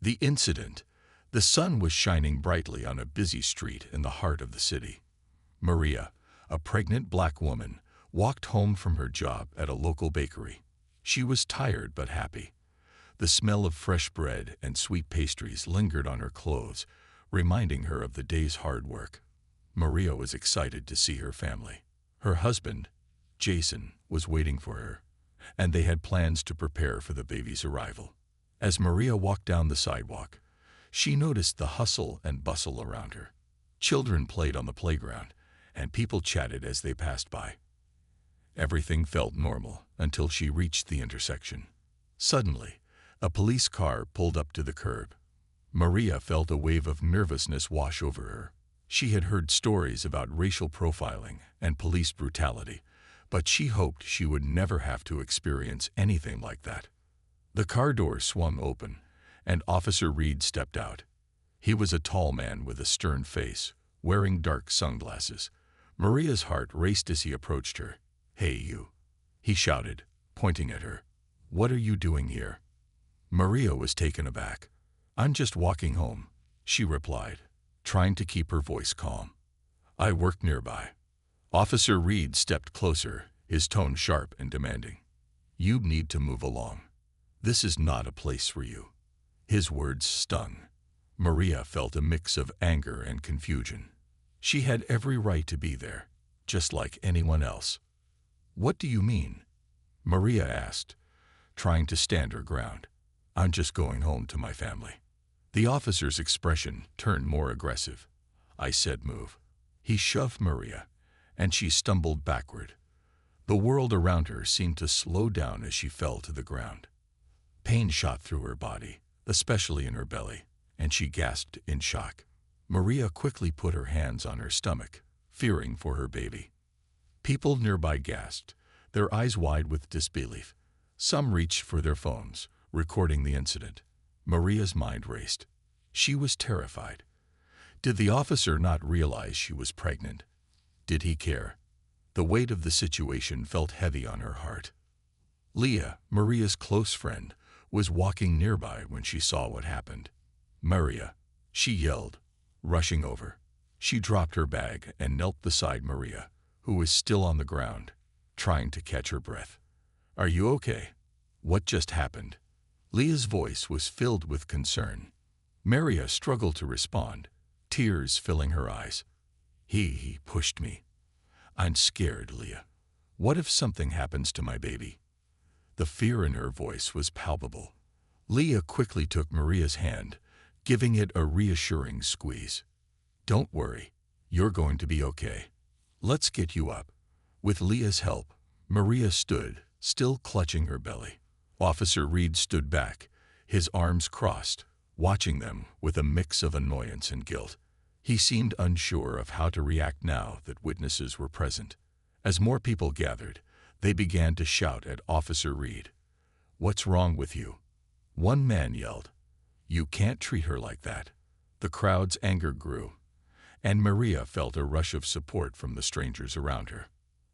The incident. The sun was shining brightly on a busy street in the heart of the city. Maria, a pregnant black woman, walked home from her job at a local bakery. She was tired but happy. The smell of fresh bread and sweet pastries lingered on her clothes, reminding her of the day's hard work. Maria was excited to see her family. Her husband, Jason, was waiting for her, and they had plans to prepare for the baby's arrival. As Maria walked down the sidewalk, she noticed the hustle and bustle around her. Children played on the playground, and people chatted as they passed by. Everything felt normal until she reached the intersection. Suddenly, a police car pulled up to the curb. Maria felt a wave of nervousness wash over her. She had heard stories about racial profiling and police brutality, but she hoped she would never have to experience anything like that. The car door swung open, and Officer Reed stepped out. He was a tall man with a stern face, wearing dark sunglasses. Maria's heart raced as he approached her. "Hey, you," he shouted, pointing at her. "What are you doing here?" Maria was taken aback. "I'm just walking home," she replied, trying to keep her voice calm. "I work nearby." Officer Reed stepped closer, his tone sharp and demanding. "You need to move along. This is not a place for you." His words stung. Maria felt a mix of anger and confusion. She had every right to be there, just like anyone else. "What do you mean?" Maria asked, trying to stand her ground. "I'm just going home to my family." The officer's expression turned more aggressive. "I said move." He shoved Maria, and she stumbled backward. The world around her seemed to slow down as she fell to the ground. Pain shot through her body, especially in her belly, and she gasped in shock. Maria quickly put her hands on her stomach, fearing for her baby. People nearby gasped, their eyes wide with disbelief. Some reached for their phones, recording the incident. Maria's mind raced. She was terrified. Did the officer not realize she was pregnant? Did he care? The weight of the situation felt heavy on her heart. Leah, Maria's close friend, was walking nearby when she saw what happened. "Maria," she yelled, rushing over. She dropped her bag and knelt beside Maria, who was still on the ground, trying to catch her breath. "Are you okay? What just happened?" Leah's voice was filled with concern. Maria struggled to respond, tears filling her eyes. He pushed me. "I'm scared, Leah. What if something happens to my baby?" The fear in her voice was palpable. Leah quickly took Maria's hand, giving it a reassuring squeeze. "Don't worry. You're going to be okay. Let's get you up." With Leah's help, Maria stood, still clutching her belly. Officer Reed stood back, his arms crossed, watching them with a mix of annoyance and guilt. He seemed unsure of how to react now that witnesses were present. As more people gathered, they began to shout at Officer Reed. "What's wrong with you?" One man yelled. "You can't treat her like that." The crowd's anger grew, and Maria felt a rush of support from the strangers around her.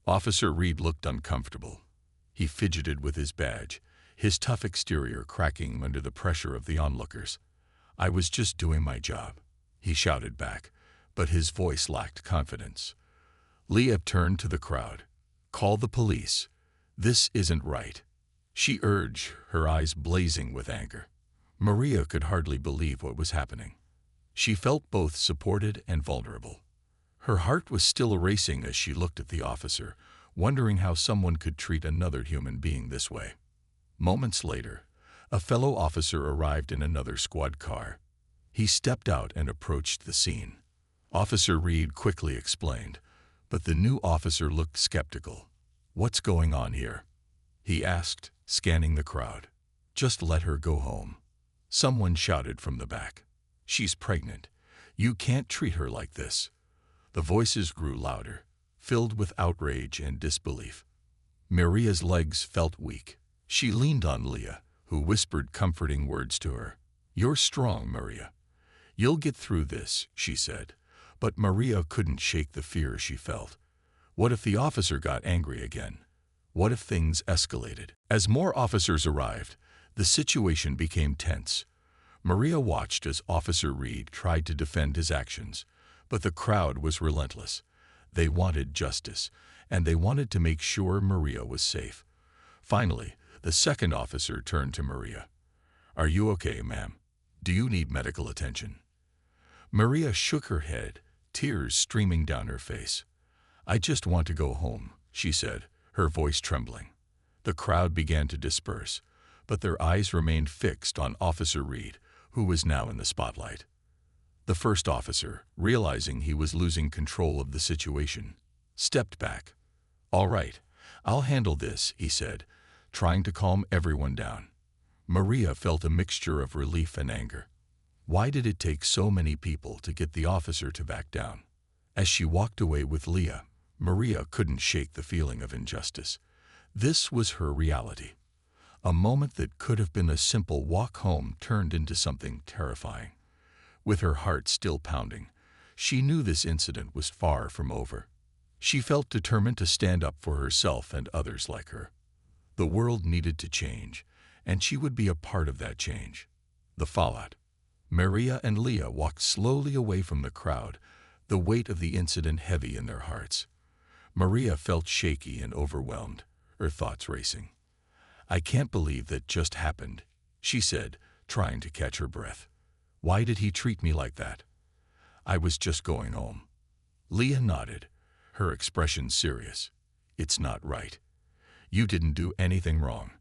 Officer Reed looked uncomfortable. He fidgeted with his badge, his tough exterior cracking under the pressure of the onlookers. "I was just doing my job," he shouted back, but his voice lacked confidence. Leah turned to the crowd. "Call the police. This isn't right," she urged, her eyes blazing with anger. Maria could hardly believe what was happening. She felt both supported and vulnerable. Her heart was still racing as she looked at the officer, wondering how someone could treat another human being this way. Moments later, a fellow officer arrived in another squad car. He stepped out and approached the scene. Officer Reed quickly explained, but the new officer looked skeptical. "What's going on here?" he asked, scanning the crowd. "Just let her go home," someone shouted from the back. "She's pregnant. You can't treat her like this." The voices grew louder, filled with outrage and disbelief. Maria's legs felt weak. She leaned on Leah, who whispered comforting words to her. "You're strong, Maria. You'll get through this," she said. But Maria couldn't shake the fear she felt. What if the officer got angry again? What if things escalated? As more officers arrived, the situation became tense. Maria watched as Officer Reed tried to defend his actions, but the crowd was relentless. They wanted justice, and they wanted to make sure Maria was safe. Finally, the second officer turned to Maria. "Are you okay, ma'am? Do you need medical attention?" Maria shook her head, tears streaming down her face. "I just want to go home," she said, her voice trembling. The crowd began to disperse, but their eyes remained fixed on Officer Reed, who was now in the spotlight. The first officer, realizing he was losing control of the situation, stepped back. "All right, I'll handle this," he said, trying to calm everyone down. Maria felt a mixture of relief and anger. Why did it take so many people to get the officer to back down? As she walked away with Leah, Maria couldn't shake the feeling of injustice. This was her reality. A moment that could have been a simple walk home turned into something terrifying. With her heart still pounding, she knew this incident was far from over. She felt determined to stand up for herself and others like her. The world needed to change, and she would be a part of that change. The fallout. Maria and Leah walked slowly away from the crowd, the weight of the incident heavy in their hearts. Maria felt shaky and overwhelmed, her thoughts racing. "I can't believe that just happened," she said, trying to catch her breath. "Why did he treat me like that?" "I was just going home." Leah nodded, her expression serious. "It's not right. You didn't do anything wrong.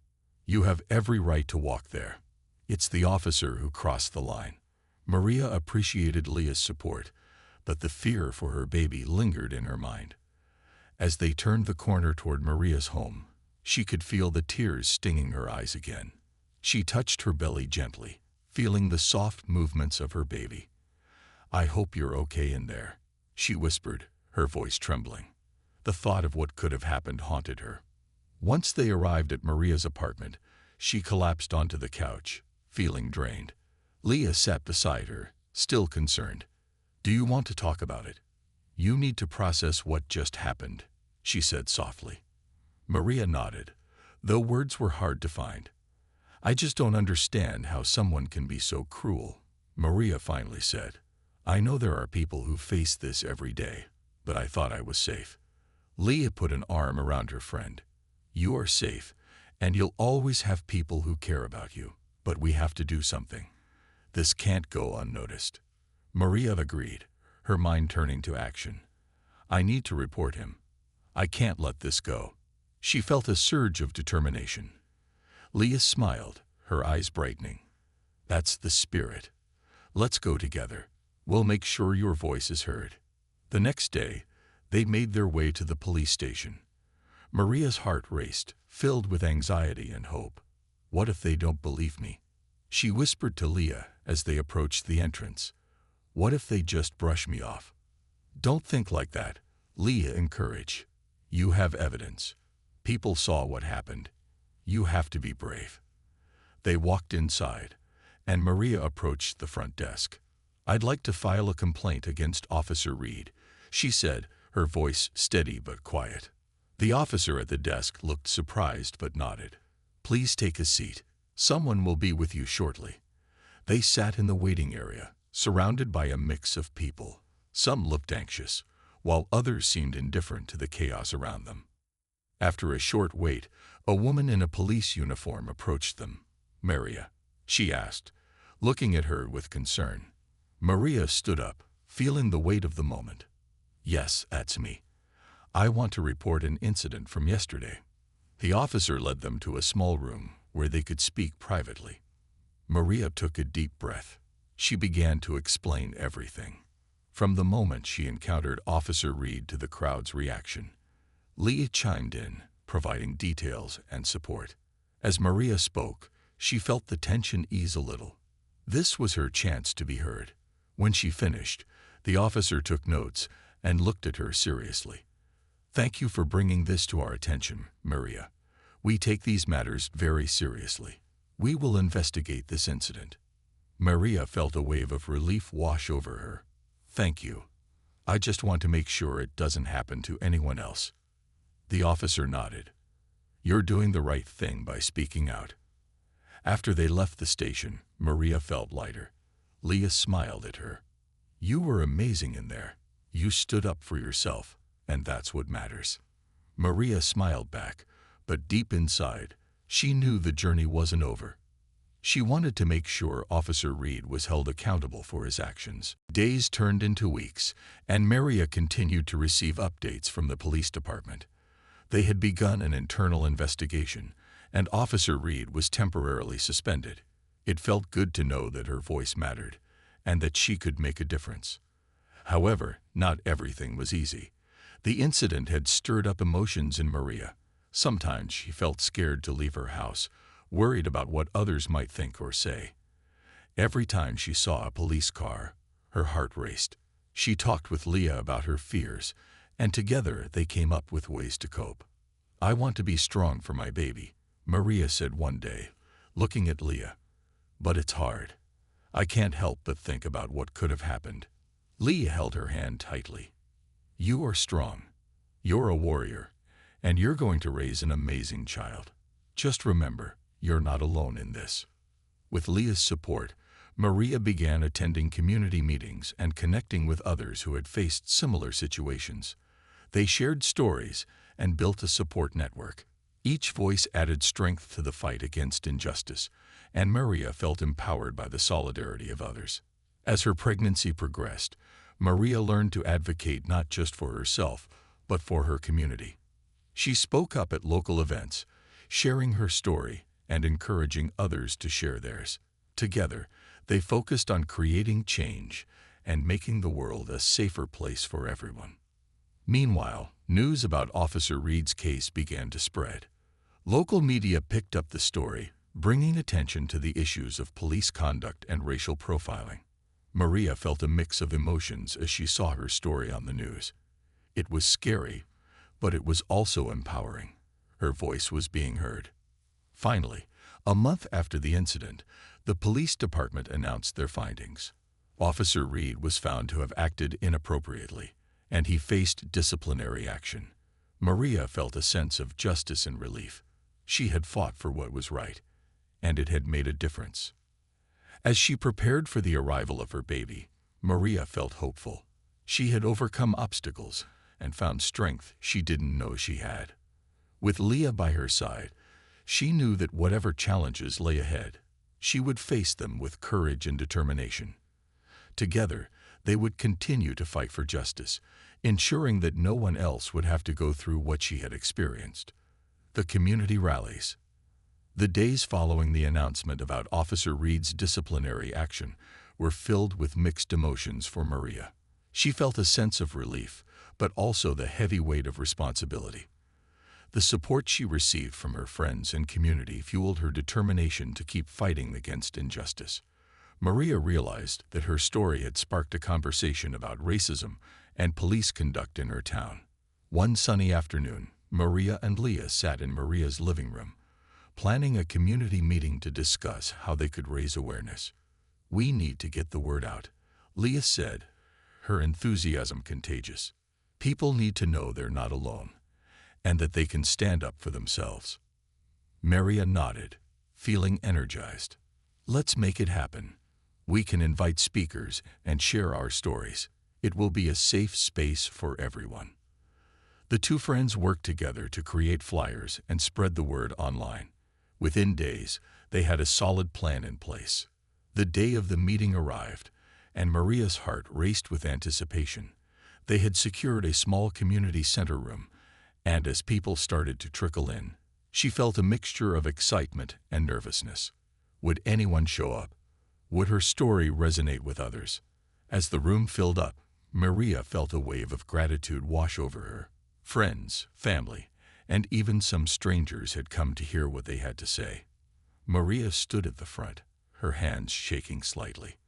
You have every right to walk there. It's the officer who crossed the line." Maria appreciated Leah's support, but the fear for her baby lingered in her mind. As they turned the corner toward Maria's home, she could feel the tears stinging her eyes again. She touched her belly gently, feeling the soft movements of her baby. "I hope you're okay in there," she whispered, her voice trembling. The thought of what could have happened haunted her. Once they arrived at Maria's apartment, she collapsed onto the couch, feeling drained. Leah sat beside her, still concerned. "Do you want to talk about it? You need to process what just happened," she said softly. Maria nodded, though words were hard to find. "I just don't understand how someone can be so cruel," Maria finally said. "I know there are people who face this every day, but I thought I was safe." Leah put an arm around her friend. "You are safe, and you'll always have people who care about you, but we have to do something. This can't go unnoticed." Maria agreed, her mind turning to action. "I need to report him. I can't let this go." She felt a surge of determination. Leah smiled, her eyes brightening. "That's the spirit. Let's go together. We'll make sure your voice is heard." The next day, they made their way to the police station. Maria's heart raced, filled with anxiety and hope. "What if they don't believe me?" she whispered to Leah as they approached the entrance. "What if they just brush me off?" "Don't think like that," Leah encouraged. "You have evidence. People saw what happened. You have to be brave." They walked inside, and Maria approached the front desk. "I'd like to file a complaint against Officer Reed," she said, her voice steady but quiet. The officer at the desk looked surprised but nodded. "Please take a seat. Someone will be with you shortly." They sat in the waiting area, surrounded by a mix of people. Some looked anxious, while others seemed indifferent to the chaos around them. After a short wait, a woman in a police uniform approached them. "Maria?" she asked, looking at her with concern. Maria stood up, feeling the weight of the moment. "Yes, that's me. I want to report an incident from yesterday." The officer led them to a small room where they could speak privately. Maria took a deep breath. She began to explain everything, from the moment she encountered Officer Reed to the crowd's reaction. Leah chimed in, providing details and support. As Maria spoke, she felt the tension ease a little. This was her chance to be heard. When she finished, the officer took notes and looked at her seriously. "Thank you for bringing this to our attention, Maria. We take these matters very seriously. We will investigate this incident." Maria felt a wave of relief wash over her. "Thank you. I just want to make sure it doesn't happen to anyone else." The officer nodded. "You're doing the right thing by speaking out." After they left the station, Maria felt lighter. Leah smiled at her. "You were amazing in there. You stood up for yourself, and that's what matters." Maria smiled back, but deep inside, she knew the journey wasn't over. She wanted to make sure Officer Reed was held accountable for his actions. Days turned into weeks, and Maria continued to receive updates from the police department. They had begun an internal investigation, and Officer Reed was temporarily suspended. It felt good to know that her voice mattered, and that she could make a difference. However, not everything was easy. The incident had stirred up emotions in Maria. Sometimes she felt scared to leave her house, worried about what others might think or say. Every time she saw a police car, her heart raced. She talked with Leah about her fears, and together they came up with ways to cope. "I want to be strong for my baby," Maria said one day, looking at Leah. "But it's hard. I can't help but think about what could have happened." Leah held her hand tightly. "You are strong. You're a warrior, and you're going to raise an amazing child. Just remember, you're not alone in this." With Leah's support, Maria began attending community meetings and connecting with others who had faced similar situations. They shared stories and built a support network. Each voice added strength to the fight against injustice, and Maria felt empowered by the solidarity of others. As her pregnancy progressed, Maria learned to advocate not just for herself, but for her community. She spoke up at local events, sharing her story and encouraging others to share theirs. Together, they focused on creating change and making the world a safer place for everyone. Meanwhile, news about Officer Reed's case began to spread. Local media picked up the story, bringing attention to the issues of police conduct and racial profiling. Maria felt a mix of emotions as she saw her story on the news. It was scary, but it was also empowering. Her voice was being heard. Finally, a month after the incident, the police department announced their findings. Officer Reed was found to have acted inappropriately, and he faced disciplinary action. Maria felt a sense of justice and relief. She had fought for what was right, and it had made a difference. As she prepared for the arrival of her baby, Maria felt hopeful. She had overcome obstacles and found strength she didn't know she had. With Leah by her side, she knew that whatever challenges lay ahead, she would face them with courage and determination. Together, they would continue to fight for justice, ensuring that no one else would have to go through what she had experienced. The community rallies. The days following the announcement about Officer Reed's disciplinary action were filled with mixed emotions for Maria. She felt a sense of relief, but also the heavy weight of responsibility. The support she received from her friends and community fueled her determination to keep fighting against injustice. Maria realized that her story had sparked a conversation about racism and police conduct in her town. One sunny afternoon, Maria and Leah sat in Maria's living room, planning a community meeting to discuss how they could raise awareness. "We need to get the word out," Leah said, her enthusiasm contagious. "People need to know they're not alone, and that they can stand up for themselves." Maria nodded, feeling energized. "Let's make it happen. We can invite speakers and share our stories. It will be a safe space for everyone." The two friends worked together to create flyers and spread the word online. Within days, they had a solid plan in place. The day of the meeting arrived, and Maria's heart raced with anticipation. They had secured a small community center room, and as people started to trickle in, she felt a mixture of excitement and nervousness. Would anyone show up? Would her story resonate with others? As the room filled up, Maria felt a wave of gratitude wash over her. Friends, family, and even some strangers had come to hear what they had to say. Maria stood at the front, her hands shaking slightly.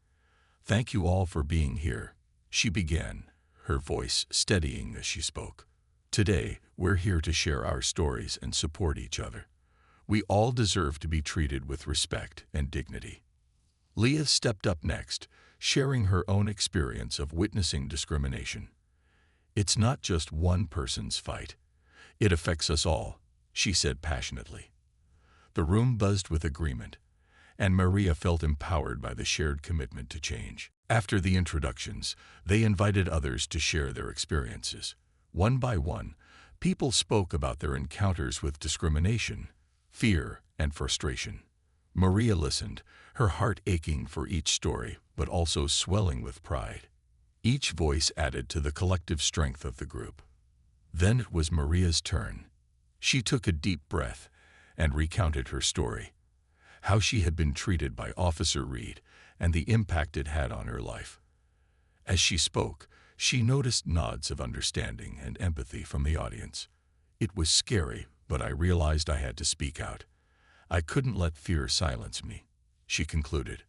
"Thank you all for being here," she began, her voice steadying as she spoke. "Today, we're here to share our stories and support each other. We all deserve to be treated with respect and dignity." Leah stepped up next, sharing her own experience of witnessing discrimination. "It's not just one person's fight. It affects us all," she said passionately. The room buzzed with agreement, and Maria felt empowered by the shared commitment to change. After the introductions, they invited others to share their experiences. One by one, people spoke about their encounters with discrimination, fear, and frustration. Maria listened, her heart aching for each story, but also swelling with pride. Each voice added to the collective strength of the group. Then it was Maria's turn. She took a deep breath and recounted her story, how she had been treated by Officer Reed and the impact it had on her life. As she spoke, she noticed nods of understanding and empathy from the audience. It was scary, but I realized I had to speak out. I couldn't let fear silence me, she concluded.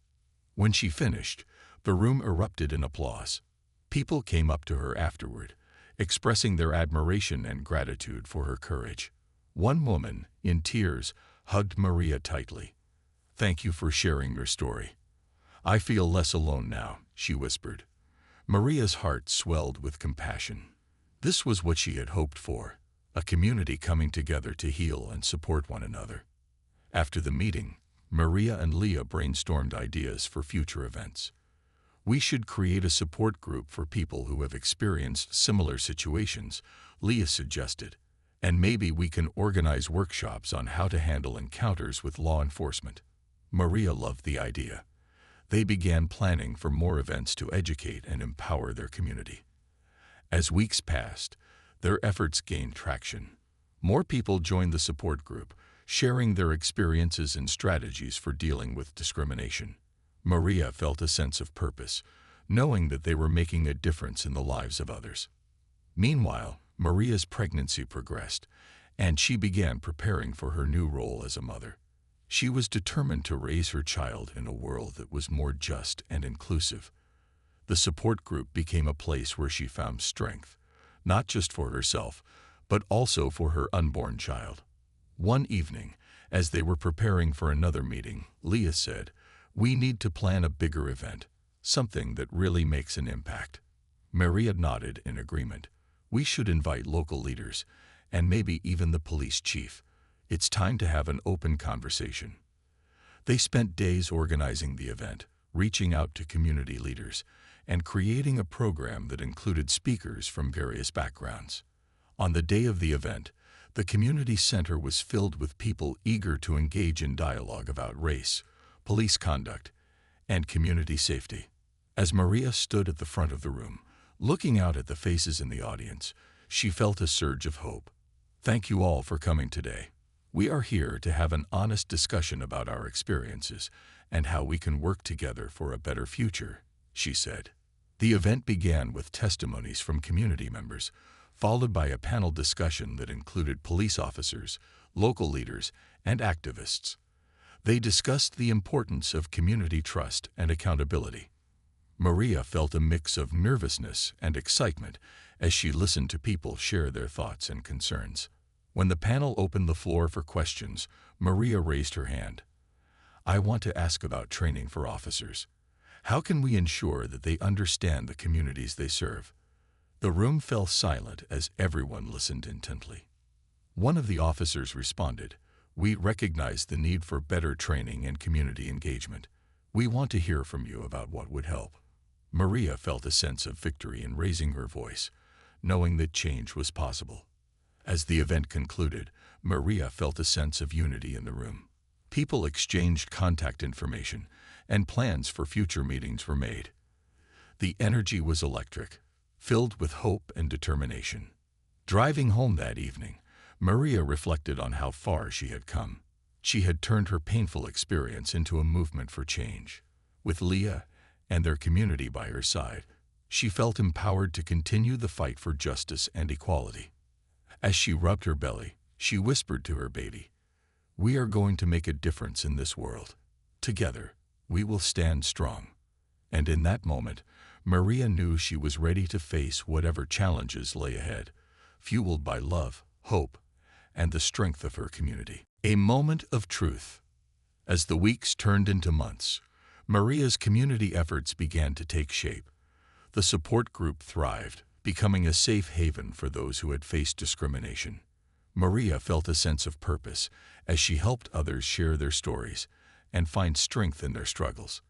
When she finished, the room erupted in applause. People came up to her afterward, expressing their admiration and gratitude for her courage. One woman, in tears, hugged Maria tightly. "Thank you for sharing your story. I feel less alone now," she whispered. Maria's heart swelled with compassion. This was what she had hoped for, a community coming together to heal and support one another. After the meeting, Maria and Leah brainstormed ideas for future events. "We should create a support group for people who have experienced similar situations," Leah suggested. "And maybe we can organize workshops on how to handle encounters with law enforcement." Maria loved the idea. They began planning for more events to educate and empower their community. As weeks passed, their efforts gained traction. More people joined the support group, sharing their experiences and strategies for dealing with discrimination. Maria felt a sense of purpose, knowing that they were making a difference in the lives of others. Meanwhile, Maria's pregnancy progressed, and she began preparing for her new role as a mother. She was determined to raise her child in a world that was more just and inclusive. The support group became a place where she found strength, not just for herself, but also for her unborn child. One evening, as they were preparing for another meeting, Leah said, "We need to plan a bigger event, something that really makes an impact." Maria nodded in agreement. "We should invite local leaders, and maybe even the police chief. It's time to have an open conversation." They spent days organizing the event, reaching out to community leaders, and creating a program that included speakers from various backgrounds. On the day of the event, the community center was filled with people eager to engage in dialogue about race, police conduct, and community safety. As Maria stood at the front of the room, looking out at the faces in the audience, she felt a surge of hope. "Thank you all for coming today. We are here to have an honest discussion about our experiences and how we can work together for a better future," she said. The event began with testimonies from community members, followed by a panel discussion that included police officers, local leaders, and activists. They discussed the importance of community trust and accountability. Maria felt a mix of nervousness and excitement as she listened to people share their thoughts and concerns. When the panel opened the floor for questions, Maria raised her hand. "I want to ask about training for officers. How can we ensure that they understand the communities they serve?" The room fell silent as everyone listened intently. One of the officers responded, "We recognize the need for better training and community engagement. We want to hear from you about what would help." Maria felt a sense of victory in raising her voice, knowing that change was possible. As the event concluded, Maria felt a sense of unity in the room. People exchanged contact information, and plans for future meetings were made. The energy was electric, filled with hope and determination. Driving home that evening, Maria reflected on how far she had come. She had turned her painful experience into a movement for change. With Leah and their community by her side, she felt empowered to continue the fight for justice and equality. As she rubbed her belly, she whispered to her baby, "We are going to make a difference in this world. Together, we will stand strong." And in that moment, Maria knew she was ready to face whatever challenges lay ahead, fueled by love, hope, and the strength of her community. A moment of truth. As the weeks turned into months, Maria's community efforts began to take shape. The support group thrived, becoming a safe haven for those who had faced discrimination. Maria felt a sense of purpose as she helped others share their stories, and find strength in their struggles.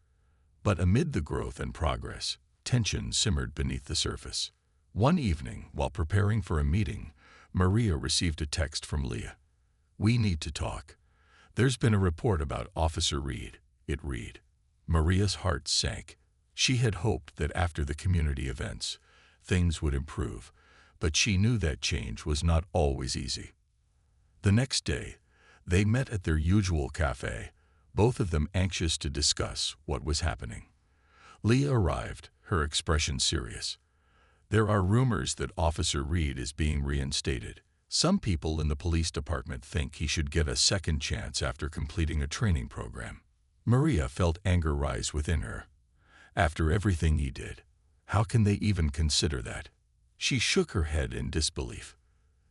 But amid the growth and progress, tension simmered beneath the surface. One evening, while preparing for a meeting, Maria received a text from Leah. "We need to talk. There's been a report about Officer Reed," it read. Maria's heart sank. She had hoped that after the community events, things would improve, but she knew that change was not always easy. The next day, they met at their usual cafe, both of them anxious to discuss what was happening. Leah arrived, her expression serious. "There are rumors that Officer Reed is being reinstated. Some people in the police department think he should get a second chance after completing a training program." Maria felt anger rise within her. After everything he did, how can they even consider that? She shook her head in disbelief.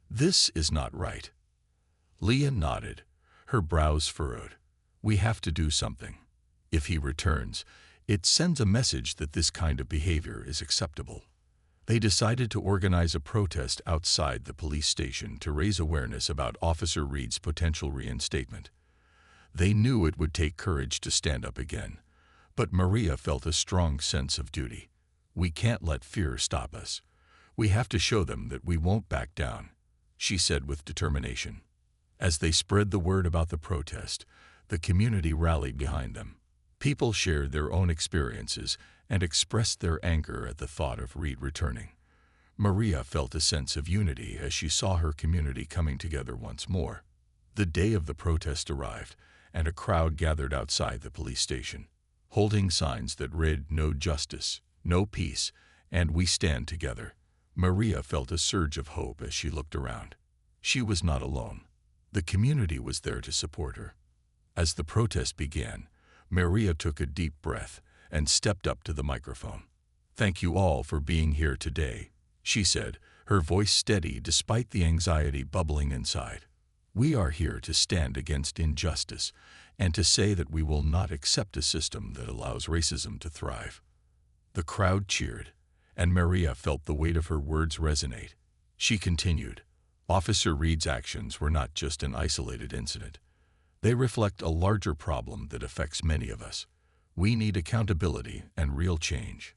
"This is not right." Leah nodded, her brows furrowed. "We have to do something. If he returns, it sends a message that this kind of behavior is acceptable." They decided to organize a protest outside the police station to raise awareness about Officer Reed's potential reinstatement. They knew it would take courage to stand up again, but Maria felt a strong sense of duty. "We can't let fear stop us. We have to show them that we won't back down," she said with determination. As they spread the word about the protest, the community rallied behind them. People shared their own experiences and expressed their anger at the thought of Reed returning. Maria felt a sense of unity as she saw her community coming together once more. The day of the protest arrived, and a crowd gathered outside the police station, holding signs that read "No justice, no peace, and we stand together." Maria felt a surge of hope as she looked around. She was not alone. The community was there to support her. As the protest began, Maria took a deep breath and stepped up to the microphone. "Thank you all for being here today," she said, her voice steady despite the anxiety bubbling inside. "We are here to stand against injustice and to say that we will not accept a system that allows racism to thrive." The crowd cheered, and Maria felt the weight of her words resonate. She continued, "Officer Reed's actions were not just an isolated incident. They reflect a larger problem that affects many of us. We need accountability and real change."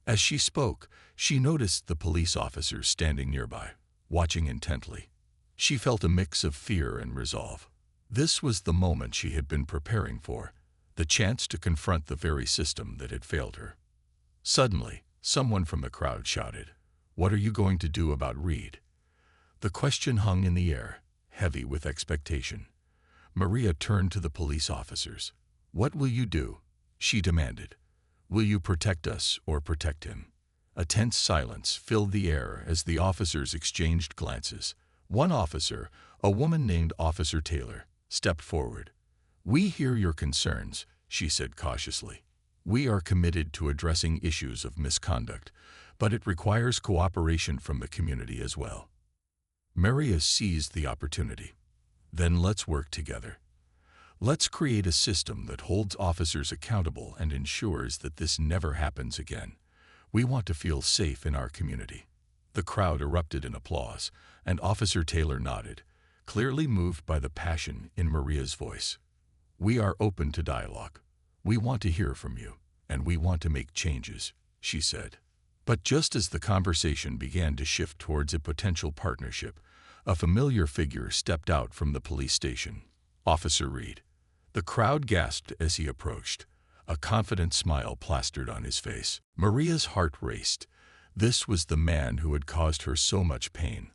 As she spoke, she noticed the police officers standing nearby, watching intently. She felt a mix of fear and resolve. This was the moment she had been preparing for, the chance to confront the very system that had failed her. Suddenly, someone from the crowd shouted, "What are you going to do about Reed?" The question hung in the air, heavy with expectation. Maria turned to the police officers. "What will you do?" she demanded. "Will you protect us or protect him?" A tense silence filled the air as the officers exchanged glances. One officer, a woman named Officer Taylor, stepped forward. "We hear your concerns," she said cautiously. "We are committed to addressing issues of misconduct, but it requires cooperation from the community as well." Maria seized the opportunity. "Then let's work together. Let's create a system that holds officers accountable and ensures that this never happens again. We want to feel safe in our community." The crowd erupted in applause, and Officer Taylor nodded, clearly moved by the passion in Maria's voice. "We are open to dialogue. We want to hear from you, and we want to make changes," she said. But just as the conversation began to shift towards a potential partnership, a familiar figure stepped out from the police station. Officer Reed. The crowd gasped as he approached, a confident smile plastered on his face. Maria's heart raced. This was the man who had caused her so much pain,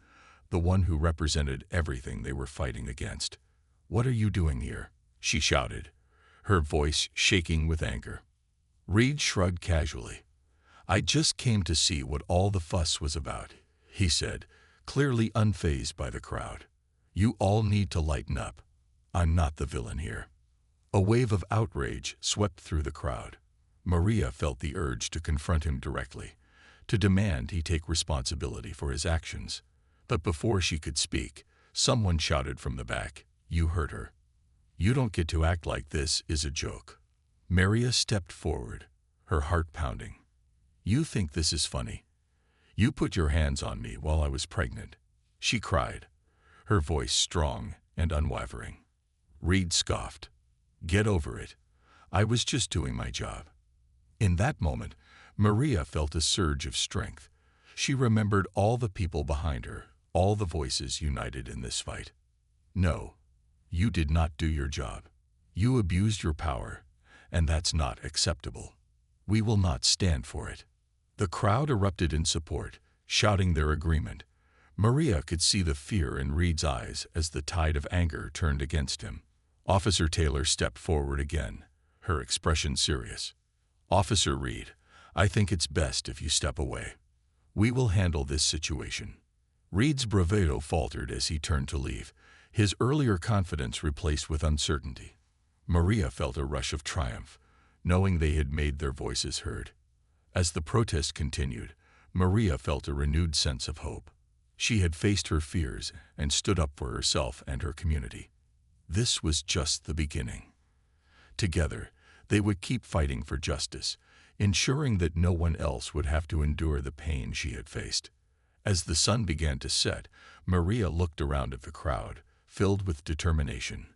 the one who represented everything they were fighting against. "What are you doing here?" she shouted, her voice shaking with anger. Reed shrugged casually. "I just came to see what all the fuss was about," he said, clearly unfazed by the crowd. "You all need to lighten up. I'm not the villain here." A wave of outrage swept through the crowd. Maria felt the urge to confront him directly, to demand he take responsibility for his actions. But before she could speak, someone shouted from the back, "You heard her. You don't get to act like this is a joke." Maria stepped forward, her heart pounding. "You think this is funny? You put your hands on me while I was pregnant," she cried, her voice strong and unwavering. Reed scoffed. "Get over it. I was just doing my job." In that moment, Maria felt a surge of strength. She remembered all the people behind her, all the voices united in this fight. "No, you did not do your job. You abused your power, and that's not acceptable. We will not stand for it." The crowd erupted in support, shouting their agreement. Maria could see the fear in Reed's eyes as the tide of anger turned against him. Officer Taylor stepped forward again, her expression serious. "Officer Reed, I think it's best if you step away. We will handle this situation." Reed's bravado faltered as he turned to leave, his earlier confidence replaced with uncertainty. Maria felt a rush of triumph, knowing they had made their voices heard. As the protest continued, Maria felt a renewed sense of hope. She had faced her fears and stood up for herself and her community. This was just the beginning. Together, they would keep fighting for justice, ensuring that no one else would have to endure the pain she had faced. As the sun began to set, Maria looked around at the crowd, filled with determination.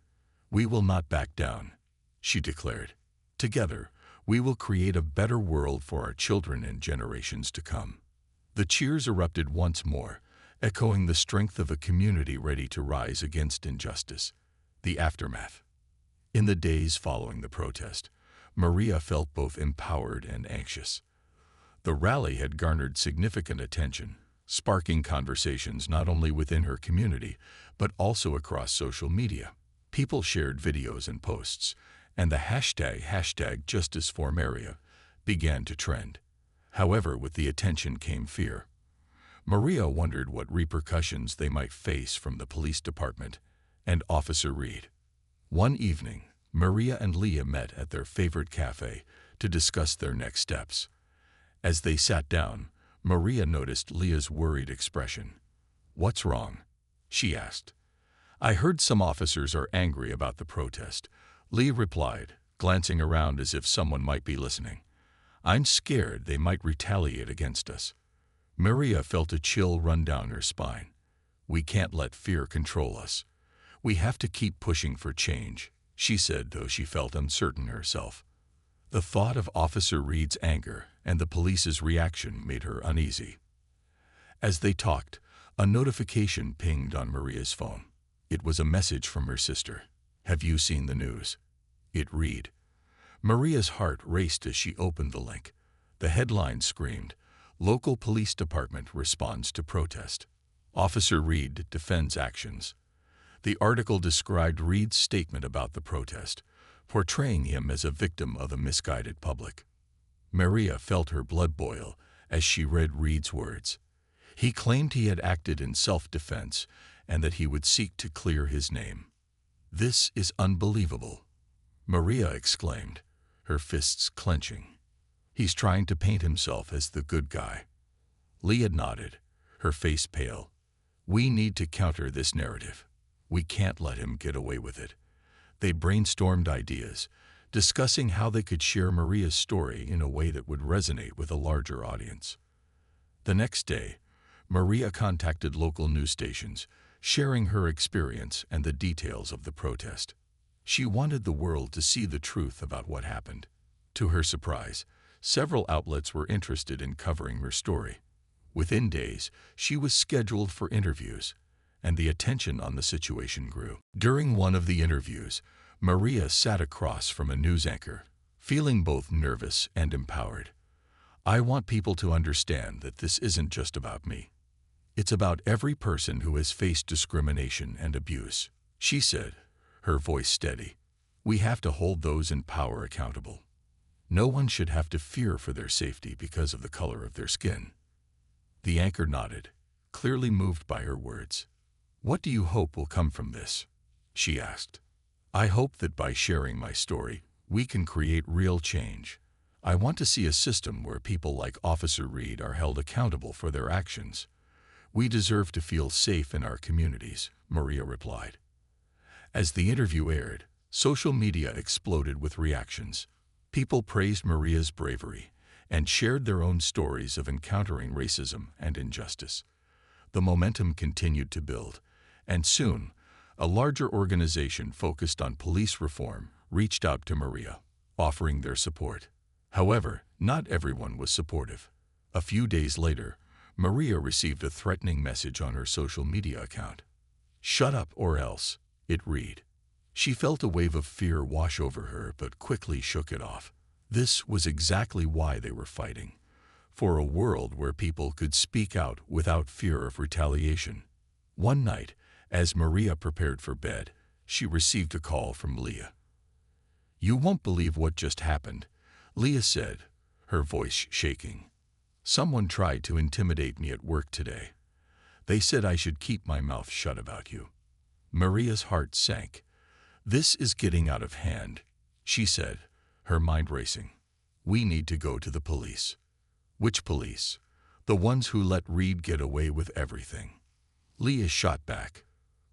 "We will not back down," she declared. "Together, we will create a better world for our children and generations to come." The cheers erupted once more, echoing the strength of a community ready to rise against injustice. The aftermath. In the days following the protest, Maria felt both empowered and anxious. The rally had garnered significant attention, sparking conversations not only within her community, but also across social media. People shared videos and posts, and the hashtag #JusticeForMaria began to trend. However, with the attention came fear. Maria wondered what repercussions they might face from the police department and Officer Reed. One evening, Maria and Leah met at their favorite cafe to discuss their next steps. As they sat down, Maria noticed Leah's worried expression. "What's wrong?" she asked. "I heard some officers are angry about the protest," Leah replied, glancing around as if someone might be listening. "I'm scared they might retaliate against us." Maria felt a chill run down her spine. "We can't let fear control us. We have to keep pushing for change," she said, though she felt uncertain herself. The thought of Officer Reed's anger and the police's reaction made her uneasy. As they talked, a notification pinged on Maria's phone. It was a message from her sister. "Have you seen the news?" it read. Maria's heart raced as she opened the link. The headline screamed, "Local Police Department Responds to Protest. Officer Reed Defends Actions." The article described Reed's statement about the protest, portraying him as a victim of a misguided public. Maria felt her blood boil as she read Reed's words. He claimed he had acted in self-defense and that he would seek to clear his name. "This is unbelievable," Maria exclaimed, her fists clenching. "He's trying to paint himself as the good guy." Leah nodded, her face pale. "We need to counter this narrative. We can't let him get away with it." They brainstormed ideas, discussing how they could share Maria's story in a way that would resonate with a larger audience. The next day, Maria contacted local news stations, sharing her experience and the details of the protest. She wanted the world to see the truth about what happened. To her surprise, several outlets were interested in covering her story. Within days, she was scheduled for interviews, and the attention on the situation grew. During one of the interviews, Maria sat across from a news anchor, feeling both nervous and empowered. "I want people to understand that this isn't just about me. It's about every person who has faced discrimination and abuse," she said, her voice steady. "We have to hold those in power accountable. No one should have to fear for their safety because of the color of their skin." The anchor nodded, clearly moved by her words. "What do you hope will come from this?" she asked. "I hope that by sharing my story, we can create real change. I want to see a system where people like Officer Reed are held accountable for their actions. We deserve to feel safe in our communities," Maria replied. As the interview aired, social media exploded with reactions. People praised Maria's bravery and shared their own stories of encountering racism and injustice. The momentum continued to build, and soon, a larger organization focused on police reform reached out to Maria, offering their support. However, not everyone was supportive. A few days later, Maria received a threatening message on her social media account. "Shut up or else," it read. She felt a wave of fear wash over her but quickly shook it off. This was exactly why they were fighting, for a world where people could speak out without fear of retaliation. One night, as Maria prepared for bed, she received a call from Leah. "You won't believe what just happened," Leah said, her voice shaking. "Someone tried to intimidate me at work today. They said I should keep my mouth shut about you." Maria's heart sank. "This is getting out of hand," she said, her mind racing. "We need to go to the police." "Which police?" "The ones who let Reed get away with everything." Leah shot back.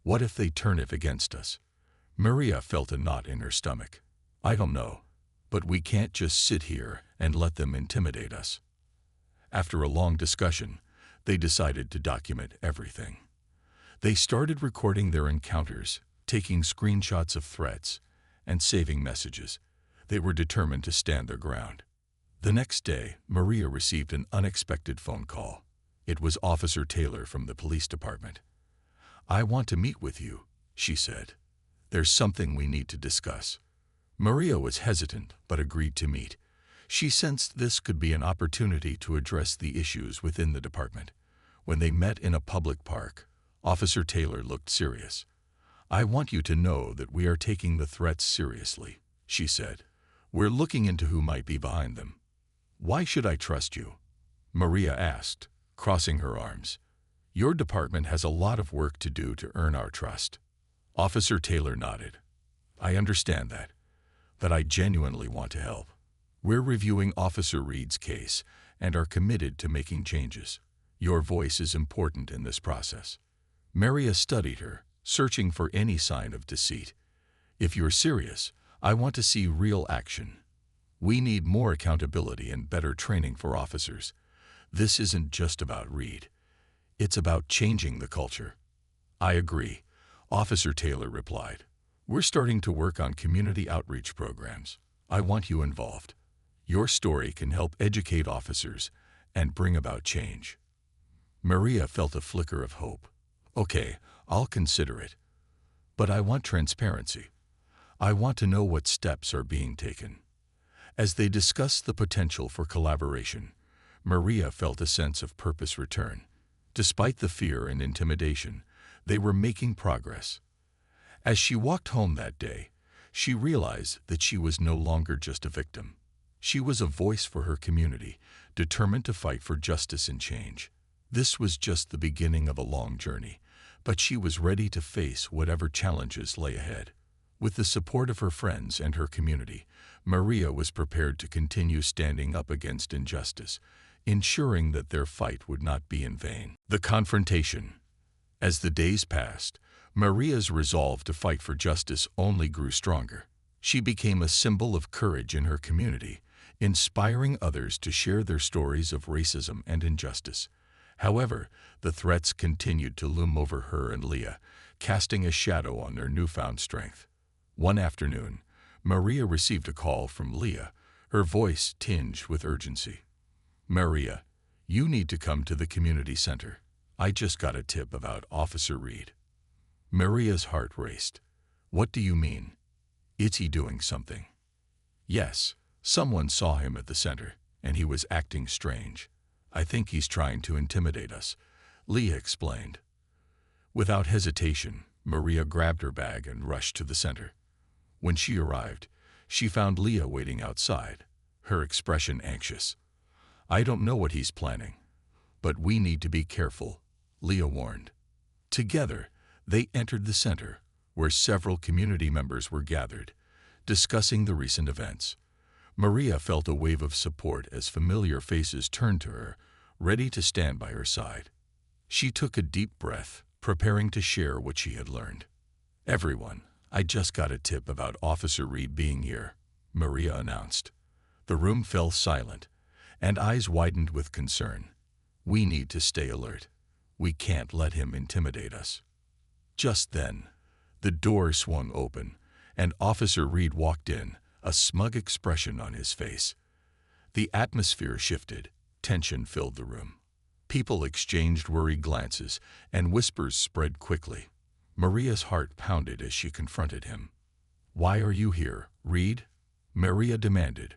"What if they turn it against us?" Maria felt a knot in her stomach. "I don't know, but we can't just sit here and let them intimidate us." After a long discussion, they decided to document everything. They started recording their encounters, taking screenshots of threats, and saving messages. They were determined to stand their ground. The next day, Maria received an unexpected phone call. It was Officer Taylor from the police department. "I want to meet with you," she said. "There's something we need to discuss." Maria was hesitant but agreed to meet. She sensed this could be an opportunity to address the issues within the department. When they met in a public park, Officer Taylor looked serious. "I want you to know that we are taking the threats seriously," she said. "We're looking into who might be behind them." "Why should I trust you?" Maria asked, crossing her arms. "Your department has a lot of work to do to earn our trust." Officer Taylor nodded. "I understand that, but I genuinely want to help. We're reviewing Officer Reed's case and are committed to making changes. Your voice is important in this process." Maria studied her, searching for any sign of deceit. "If you're serious, I want to see real action. We need more accountability and better training for officers. This isn't just about Reed. It's about changing the culture." "I agree," Officer Taylor replied. "We're starting to work on community outreach programs. I want you involved. Your story can help educate officers and bring about change." Maria felt a flicker of hope. "Okay, I'll consider it. But I want transparency. I want to know what steps are being taken." As they discussed the potential for collaboration, Maria felt a sense of purpose return. Despite the fear and intimidation, they were making progress. As she walked home that day, she realized that she was no longer just a victim. She was a voice for her community, determined to fight for justice and change. This was just the beginning of a long journey, but she was ready to face whatever challenges lay ahead. With the support of her friends and her community, Maria was prepared to continue standing up against injustice, ensuring that their fight would not be in vain. The confrontation. As the days passed, Maria's resolve to fight for justice only grew stronger. She became a symbol of courage in her community, inspiring others to share their stories of racism and injustice. However, the threats continued to loom over her and Leah, casting a shadow on their newfound strength. One afternoon, Maria received a call from Leah, her voice tinged with urgency. "Maria, you need to come to the community center. I just got a tip about Officer Reed." Maria's heart raced. "What do you mean? Is he doing something?" "Yes, someone saw him at the center, and he was acting strange. I think he's trying to intimidate us," Leah explained. Without hesitation, Maria grabbed her bag and rushed to the center. When she arrived, she found Leah waiting outside, her expression anxious. "I don't know what he's planning, but we need to be careful," Leah warned. Together, they entered the center, where several community members were gathered, discussing the recent events. Maria felt a wave of support as familiar faces turned to her, ready to stand by her side. She took a deep breath, preparing to share what she had learned. "Everyone, I just got a tip about Officer Reed being here," Maria announced. The room fell silent, and eyes widened with concern. "We need to stay alert. We can't let him intimidate us." Just then, the door swung open, and Officer Reed walked in, a smug expression on his face. The atmosphere shifted. Tension filled the room. People exchanged worried glances, and whispers spread quickly. Maria's heart pounded as she confronted him. "Why are you here, Reed?" Maria demanded,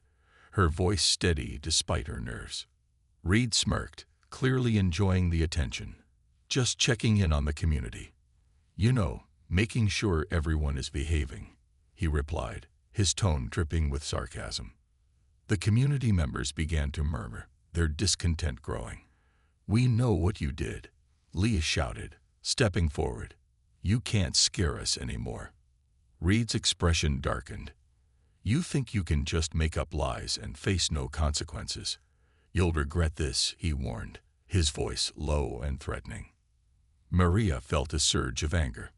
her voice steady despite her nerves. Reed smirked, clearly enjoying the attention. "Just checking in on the community. You know, making sure everyone is behaving," he replied, his tone dripping with sarcasm. The community members began to murmur, their discontent growing. "We know what you did," Leah shouted, stepping forward. "You can't scare us anymore." Reed's expression darkened. "You think you can just make up lies and face no consequences. You'll regret this," he warned, his voice low and threatening. Maria felt a surge of anger.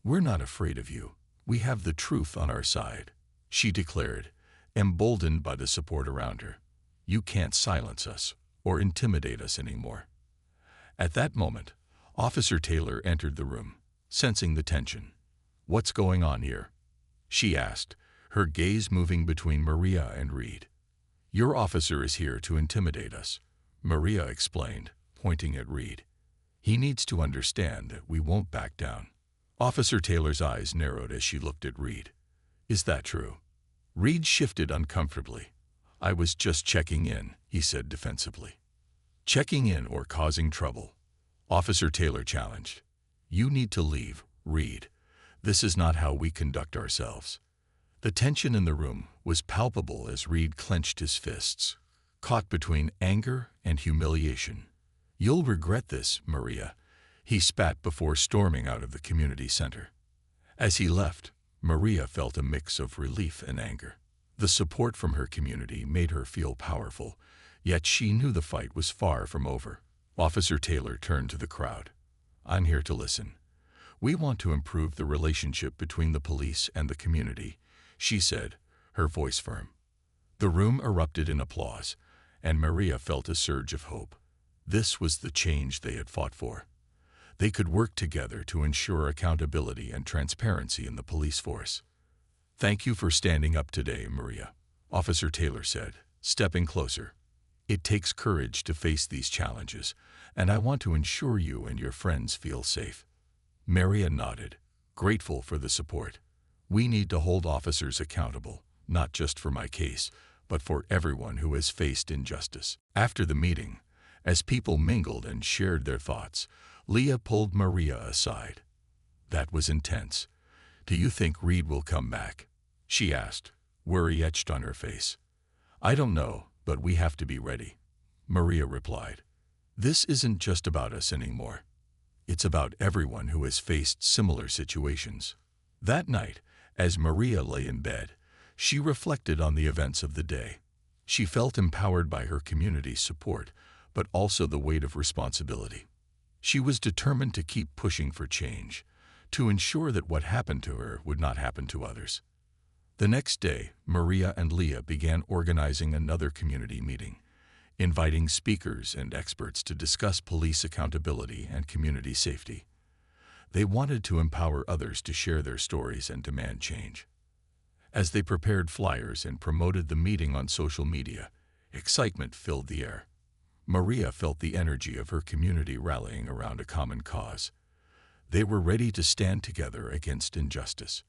"We're not afraid of you. We have the truth on our side," she declared, emboldened by the support around her. "You can't silence us or intimidate us anymore." At that moment, Officer Taylor entered the room, sensing the tension. "What's going on here?" she asked, her gaze moving between Maria and Reed. "Your officer is here to intimidate us," Maria explained, pointing at Reed. "He needs to understand that we won't back down." Officer Taylor's eyes narrowed as she looked at Reed. "Is that true?" Reed shifted uncomfortably. "I was just checking in," he said defensively. "Checking in or causing trouble?" Officer Taylor challenged. "You need to leave, Reed. This is not how we conduct ourselves." The tension in the room was palpable as Reed clenched his fists, caught between anger and humiliation. "You'll regret this, Maria," he spat before storming out of the community center. As he left, Maria felt a mix of relief and anger. The support from her community made her feel powerful, yet she knew the fight was far from over. Officer Taylor turned to the crowd. "I'm here to listen. We want to improve the relationship between the police and the community," she said, her voice firm. The room erupted in applause, and Maria felt a surge of hope. This was the change they had fought for. They could work together to ensure accountability and transparency in the police force. "Thank you for standing up today, Maria," Officer Taylor said, stepping closer. "It takes courage to face these challenges, and I want to ensure you and your friends feel safe." Maria nodded, grateful for the support. "We need to hold officers accountable, not just for my case, but for everyone who has faced injustice." After the meeting, as people mingled and shared their thoughts, Leah pulled Maria aside. "That was intense. Do you think Reed will come back?" she asked, worry etched on her face. "I don't know, but we have to be ready," Maria replied. "This isn't just about us anymore. It's about everyone who has faced similar situations." That night, as Maria lay in bed, she reflected on the events of the day. She felt empowered by her community's support, but also the weight of responsibility. She was determined to keep pushing for change, to ensure that what happened to her would not happen to others. The next day, Maria and Leah began organizing another community meeting, inviting speakers and experts to discuss police accountability and community safety. They wanted to empower others to share their stories and demand change. As they prepared flyers and promoted the meeting on social media, excitement filled the air. Maria felt the energy of her community rallying around a common cause. They were ready to stand together against injustice.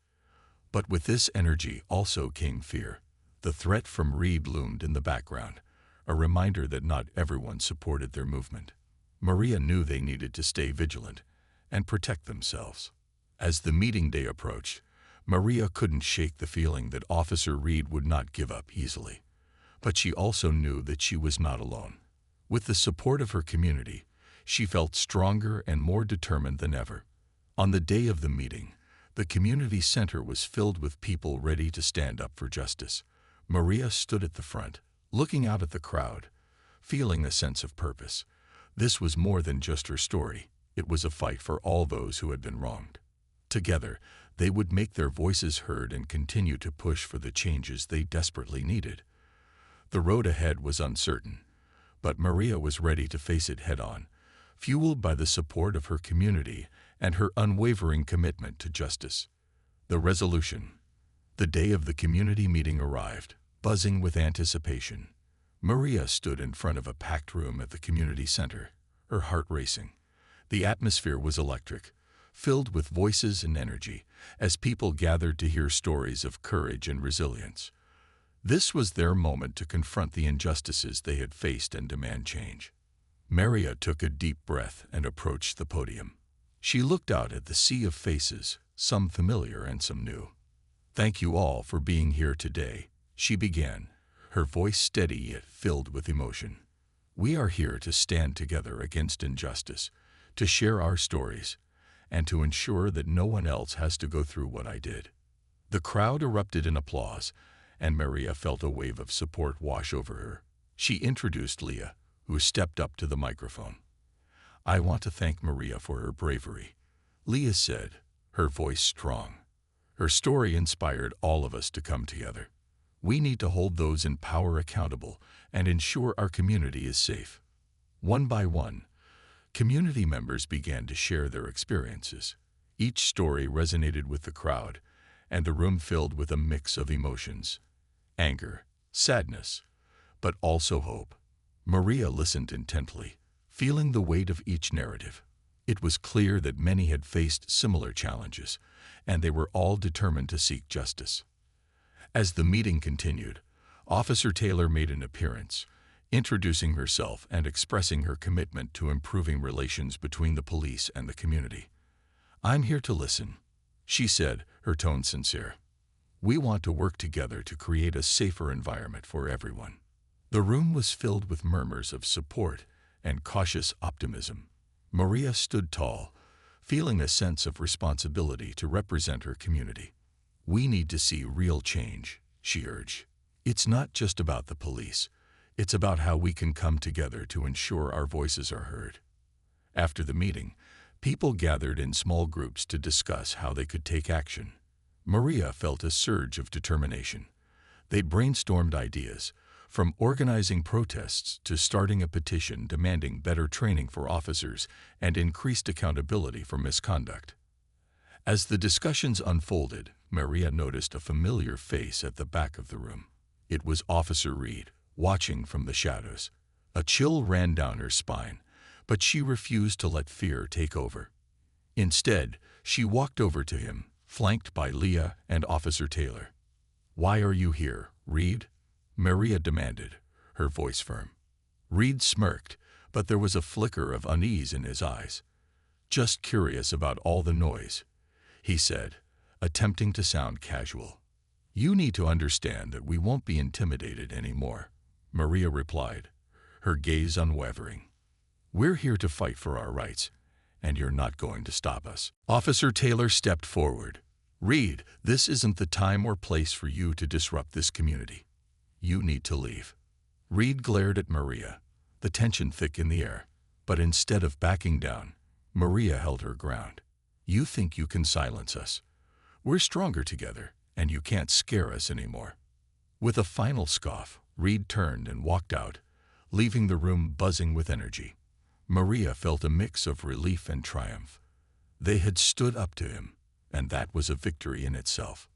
But with this energy also came fear. The threat from Reed loomed in the background, a reminder that not everyone supported their movement. Maria knew they needed to stay vigilant and protect themselves. As the meeting day approached, Maria couldn't shake the feeling that Officer Reed would not give up easily. But she also knew that she was not alone. With the support of her community, she felt stronger and more determined than ever. On the day of the meeting, the community center was filled with people ready to stand up for justice. Maria stood at the front, looking out at the crowd, feeling a sense of purpose. This was more than just her story. It was a fight for all those who had been wronged. Together, they would make their voices heard and continue to push for the changes they desperately needed. The road ahead was uncertain, but Maria was ready to face it head-on, fueled by the support of her community and her unwavering commitment to justice. The resolution. The day of the community meeting arrived, buzzing with anticipation. Maria stood in front of a packed room at the community center, her heart racing. The atmosphere was electric, filled with voices and energy, as people gathered to hear stories of courage and resilience. This was their moment to confront the injustices they had faced and demand change. Maria took a deep breath and approached the podium. She looked out at the sea of faces, some familiar and some new. "Thank you all for being here today," she began, her voice steady yet filled with emotion. "We are here to stand together against injustice, to share our stories, and to ensure that no one else has to go through what I did." The crowd erupted in applause, and Maria felt a wave of support wash over her. She introduced Leah, who stepped up to the microphone. "I want to thank Maria for her bravery," Leah said, her voice strong. "Her story inspired all of us to come together. We need to hold those in power accountable and ensure our community is safe." One by one, community members began to share their experiences. Each story resonated with the crowd, and the room filled with a mix of emotions: anger, sadness, but also hope. Maria listened intently, feeling the weight of each narrative. It was clear that many had faced similar challenges, and they were all determined to seek justice. As the meeting continued, Officer Taylor made an appearance, introducing herself and expressing her commitment to improving relations between the police and the community. "I'm here to listen," she said, her tone sincere. "We want to work together to create a safer environment for everyone." The room was filled with murmurs of support and cautious optimism. Maria stood tall, feeling a sense of responsibility to represent her community. "We need to see real change," she urged. "It's not just about the police. It's about how we can come together to ensure our voices are heard." After the meeting, people gathered in small groups to discuss how they could take action. Maria felt a surge of determination. They brainstormed ideas, from organizing protests to starting a petition demanding better training for officers and increased accountability for misconduct. As the discussions unfolded, Maria noticed a familiar face at the back of the room. It was Officer Reed, watching from the shadows. A chill ran down her spine, but she refused to let fear take over. Instead, she walked over to him, flanked by Leah and Officer Taylor. "Why are you here, Reed?" Maria demanded, her voice firm. Reed smirked, but there was a flicker of unease in his eyes. "Just curious about all the noise," he said, attempting to sound casual. "You need to understand that we won't be intimidated anymore," Maria replied, her gaze unwavering. "We're here to fight for our rights, and you're not going to stop us." Officer Taylor stepped forward. "Reed, this isn't the time or place for you to disrupt this community. You need to leave." Reed glared at Maria, the tension thick in the air. But instead of backing down, Maria held her ground. "You think you can silence us? We're stronger together, and you can't scare us anymore." With a final scoff, Reed turned and walked out, leaving the room buzzing with energy. Maria felt a mix of relief and triumph. They had stood up to him, and that was a victory in itself.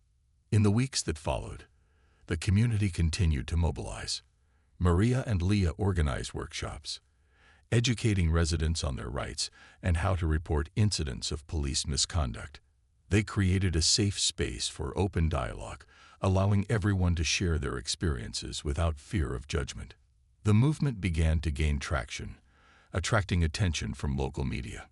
In the weeks that followed, the community continued to mobilize. Maria and Leah organized workshops, educating residents on their rights and how to report incidents of police misconduct. They created a safe space for open dialogue, allowing everyone to share their experiences without fear of judgment. The movement began to gain traction, attracting attention from local media.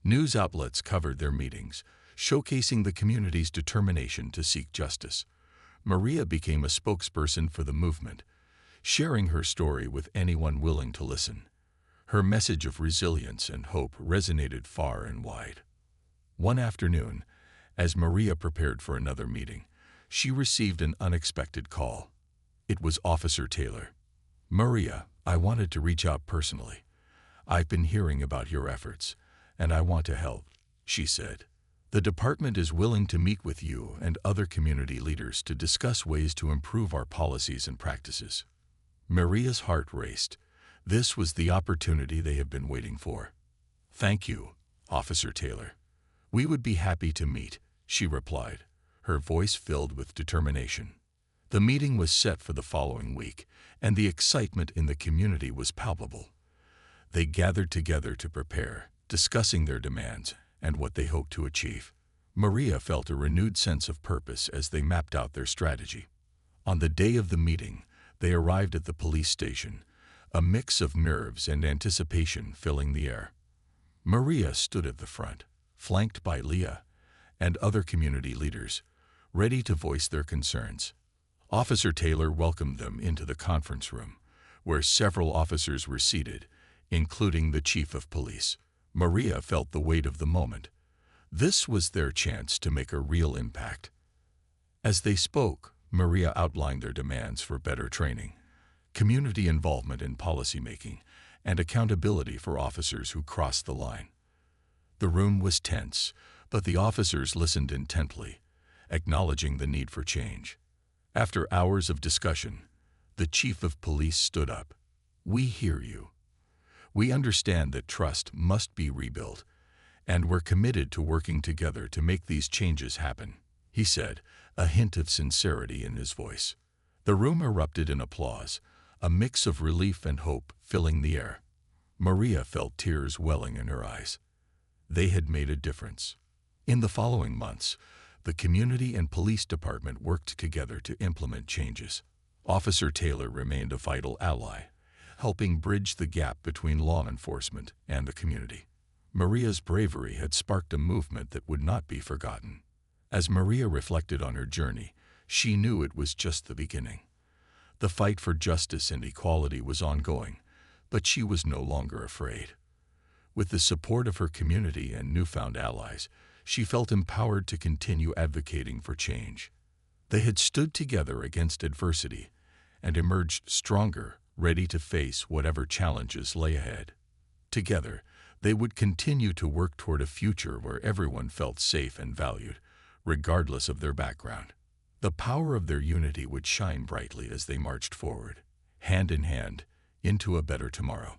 News outlets covered their meetings, showcasing the community's determination to seek justice. Maria became a spokesperson for the movement, sharing her story with anyone willing to listen. Her message of resilience and hope resonated far and wide. One afternoon, as Maria prepared for another meeting, she received an unexpected call. It was Officer Taylor. "Maria, I wanted to reach out personally. I've been hearing about your efforts, and I want to help," she said. "The department is willing to meet with you and other community leaders to discuss ways to improve our policies and practices." Maria's heart raced. This was the opportunity they had been waiting for. "Thank you, Officer Taylor. We would be happy to meet," she replied, her voice filled with determination. The meeting was set for the following week, and the excitement in the community was palpable. They gathered together to prepare, discussing their demands and what they hoped to achieve. Maria felt a renewed sense of purpose as they mapped out their strategy. On the day of the meeting, they arrived at the police station, a mix of nerves and anticipation filling the air. Maria stood at the front, flanked by Leah and other community leaders, ready to voice their concerns. Officer Taylor welcomed them into the conference room, where several officers were seated, including the chief of police. Maria felt the weight of the moment. This was their chance to make a real impact. As they spoke, Maria outlined their demands for better training, community involvement in policymaking, and accountability for officers who crossed the line. The room was tense, but the officers listened intently, acknowledging the need for change. After hours of discussion, the chief of police stood up. "We hear you. We understand that trust must be rebuilt, and we're committed to working together to make these changes happen," he said, a hint of sincerity in his voice. The room erupted in applause, a mix of relief and hope filling the air. Maria felt tears welling in her eyes. They had made a difference. In the following months, the community and police department worked together to implement changes. Officer Taylor remained a vital ally, helping bridge the gap between law enforcement and the community. Maria's bravery had sparked a movement that would not be forgotten. As Maria reflected on her journey, she knew it was just the beginning. The fight for justice and equality was ongoing, but she was no longer afraid. With the support of her community and newfound allies, she felt empowered to continue advocating for change. They had stood together against adversity and emerged stronger, ready to face whatever challenges lay ahead. Together, they would continue to work toward a future where everyone felt safe and valued, regardless of their background. The power of their unity would shine brightly as they marched forward, hand in hand, into a better tomorrow.